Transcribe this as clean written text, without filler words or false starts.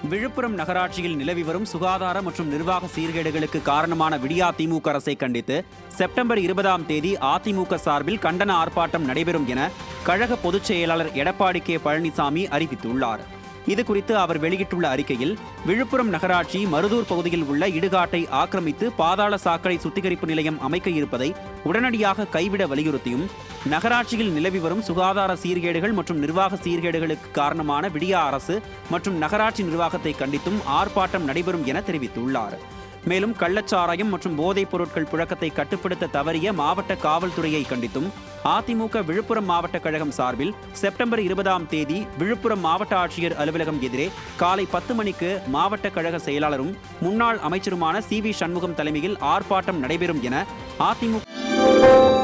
விழுப்புரம் நகராட்சியில் நிலவி வரும் சுகாதார மற்றும் நிர்வாக சீர்கேடுகளுக்கு காரணமான விடியா திமுக அரசை கண்டித்து செப்டம்பர் 20ஆம் தேதி அதிமுக சார்பில் கண்டன ஆர்ப்பாட்டம் நடைபெறும் என கழக பொதுச் செயலாளர் எடப்பாடி கே பழனிசாமி அறிவித்துள்ளார். இதுகுறித்து அவர் வெளியிட்டுள்ள அறிக்கையில், விழுப்புரம் நகராட்சி மருதூர் பகுதியில் உள்ள இடுகாட்டை ஆக்கிரமித்து பாதாள சாக்கடை சுத்திகரிப்பு நிலையம் அமைக்க இருப்பதை உடனடியாக கைவிட வலியுறுத்தியும், நகராட்சியில் நிலவி வரும் சுகாதார சீர்கேடுகள் மற்றும் நிர்வாக சீர்கேடுகளுக்கு காரணமான விடியா அரசு மற்றும் நகராட்சி நிர்வாகத்தை கண்டித்தும் ஆர்ப்பாட்டம் நடைபெறும் என தெரிவித்துள்ளார். மேலும் கள்ளச்சாராயம் மற்றும் போதைப் பொருட்கள் புழக்கத்தை கட்டுப்படுத்த தவறிய மாவட்ட காவல்துறையை கண்டித்தும் அதிமுக விழுப்புரம் மாவட்ட கழகம் சார்பில் செப்டம்பர் 20ஆம் தேதி விழுப்புரம் மாவட்ட ஆட்சியர் அலுவலகம் எதிரே காலை 10 மணிக்கு மாவட்ட கழக செயலாளரும் முன்னாள் அமைச்சருமான CV சண்முகம் தலைமையில் ஆர்ப்பாட்டம் நடைபெறும் என அதிமுக